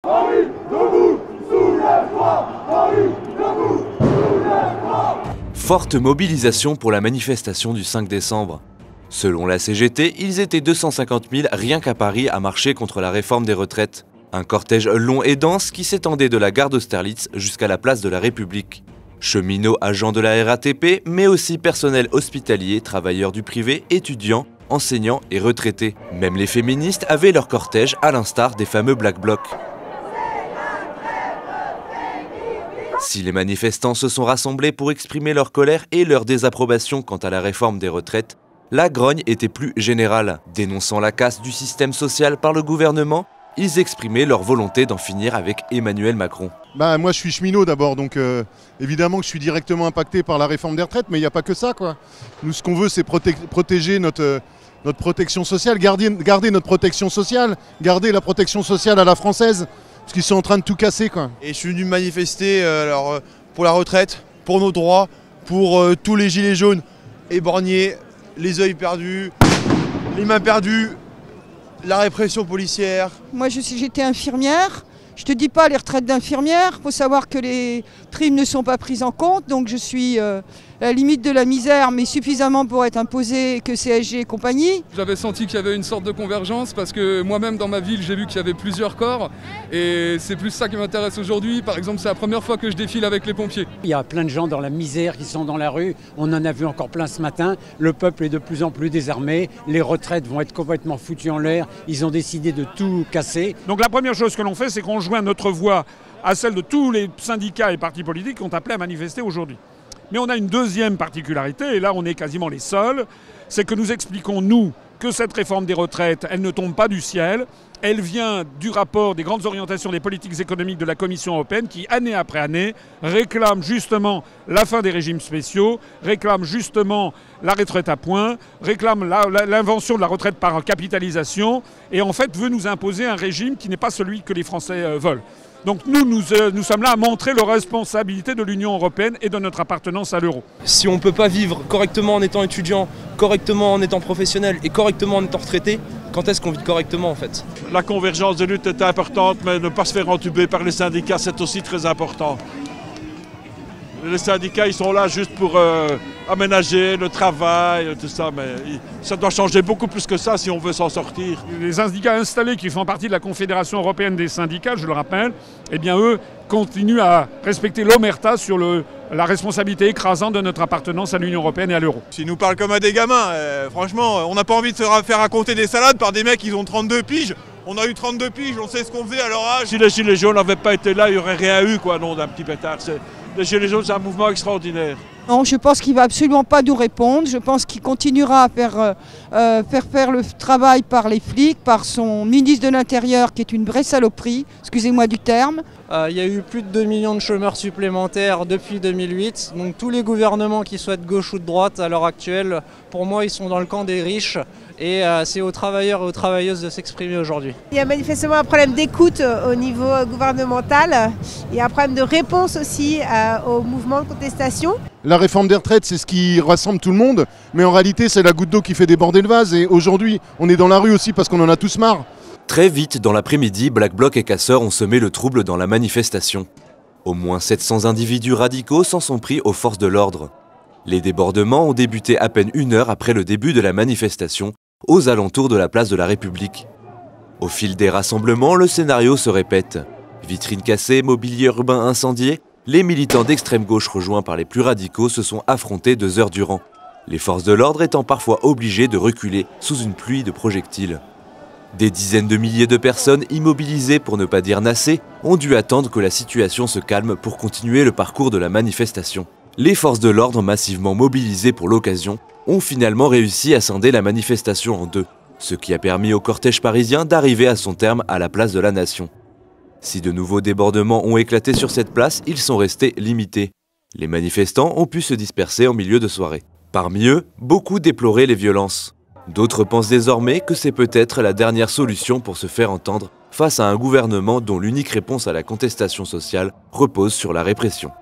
Paris, debout, soulève-toi. Paris, debout, soulève-toi. Forte mobilisation pour la manifestation du 5 décembre. Selon la CGT, ils étaient 250 000 rien qu'à Paris à marcher contre la réforme des retraites. Un cortège long et dense qui s'étendait de la gare d'Austerlitz jusqu'à la place de la République. Cheminots, agents de la RATP, mais aussi personnel hospitalier, travailleurs du privé, étudiants, enseignants et retraités. Même les féministes avaient leur cortège à l'instar des fameux Black Blocs. Si les manifestants se sont rassemblés pour exprimer leur colère et leur désapprobation quant à la réforme des retraites, la grogne était plus générale. Dénonçant la casse du système social par le gouvernement, ils exprimaient leur volonté d'en finir avec Emmanuel Macron. Moi je suis cheminot d'abord, donc évidemment que je suis directement impacté par la réforme des retraites, mais il n'y a pas que ça, quoi. Nous ce qu'on veut c'est protéger notre protection sociale, garder notre protection sociale, garder la protection sociale à la française, parce qu'ils sont en train de tout casser, quoi. Et je suis venu manifester pour la retraite, pour nos droits, pour tous les gilets jaunes éborgnés, les yeux perdus, les mains perdues, la répression policière. Moi j'étais infirmière, je te dis pas les retraites d'infirmière, il faut savoir que les primes ne sont pas prises en compte, donc je suis à la limite de la misère, mais suffisamment pour être imposée que CSG et compagnie. J'avais senti qu'il y avait une sorte de convergence parce que moi-même dans ma ville j'ai vu qu'il y avait plusieurs corps et c'est plus ça qui m'intéresse aujourd'hui. Par exemple, c'est la première fois que je défile avec les pompiers. Il y a plein de gens dans la misère qui sont dans la rue, on en a vu encore plein ce matin. Le peuple est de plus en plus désarmé, les retraites vont être complètement foutues en l'air, ils ont décidé de tout casser. Donc la première chose que l'on fait, c'est qu'on joint notre voix à celle de tous les syndicats et partis politiques qui ont appelé à manifester aujourd'hui. Mais on a une deuxième particularité, et là on est quasiment les seuls, c'est que nous expliquons, nous, que cette réforme des retraites, elle ne tombe pas du ciel, elle vient du rapport des grandes orientations des politiques économiques de la Commission européenne qui, année après année, réclame justement la fin des régimes spéciaux, réclame justement la retraite à points, réclame l'invention de la retraite par capitalisation et en fait veut nous imposer un régime qui n'est pas celui que les Français veulent. Donc nous sommes là à montrer la responsabilité de l'Union européenne et de notre appartenance à l'euro. Si on ne peut pas vivre correctement en étant étudiant, correctement en étant professionnel et correctement en étant retraité, quand est-ce qu'on vit correctement en fait? La convergence de lutte est importante, mais ne pas se faire entuber par les syndicats, c'est aussi très important. Les syndicats, ils sont là juste pour aménager le travail, tout ça, mais ça doit changer beaucoup plus que ça si on veut s'en sortir. Les syndicats installés qui font partie de la Confédération européenne des syndicats, je le rappelle, eh bien eux continuent à respecter l'omerta sur la responsabilité écrasante de notre appartenance à l'Union européenne et à l'euro. S'ils nous parlent comme à des gamins, franchement, on n'a pas envie de se faire raconter des salades par des mecs qui ont 32 piges. On a eu 32 piges, on sait ce qu'on faisait à leur âge. Si les Gilets jaunes n'avaient pas été là, il n'y aurait rien eu, quoi, non, d'un petit pétard. Les Gilets jaunes, c'est un mouvement extraordinaire. Non, je pense qu'il ne va absolument pas nous répondre. Je pense qu'il continuera à faire le travail par les flics, par son ministre de l'Intérieur qui est une vraie saloperie, excusez-moi du terme. Il y a eu plus de 2 millions de chômeurs supplémentaires depuis 2008. Donc tous les gouvernements qui soient de gauche ou de droite à l'heure actuelle, pour moi, ils sont dans le camp des riches. Et c'est aux travailleurs et aux travailleuses de s'exprimer aujourd'hui. Il y a manifestement un problème d'écoute au niveau gouvernemental. Il y a un problème de réponse aussi au mouvement de contestation. La réforme des retraites, c'est ce qui rassemble tout le monde, mais en réalité, c'est la goutte d'eau qui fait déborder le vase. Et aujourd'hui, on est dans la rue aussi parce qu'on en a tous marre. Très vite, dans l'après-midi, Black Bloc et casseurs ont semé le trouble dans la manifestation. Au moins 700 individus radicaux s'en sont pris aux forces de l'ordre. Les débordements ont débuté à peine 1 heure après le début de la manifestation, aux alentours de la place de la République. Au fil des rassemblements, le scénario se répète. Vitrines cassées, mobilier urbain incendié, les militants d'extrême gauche rejoints par les plus radicaux se sont affrontés 2 heures durant, les forces de l'ordre étant parfois obligées de reculer sous une pluie de projectiles. Des dizaines de milliers de personnes immobilisées pour ne pas dire nassées ont dû attendre que la situation se calme pour continuer le parcours de la manifestation. Les forces de l'ordre massivement mobilisées pour l'occasion ont finalement réussi à scinder la manifestation en 2, ce qui a permis au cortège parisien d'arriver à son terme à la place de la Nation. Si de nouveaux débordements ont éclaté sur cette place, ils sont restés limités. Les manifestants ont pu se disperser en milieu de soirée. Parmi eux, beaucoup déploraient les violences. D'autres pensent désormais que c'est peut-être la dernière solution pour se faire entendre face à un gouvernement dont l'unique réponse à la contestation sociale repose sur la répression.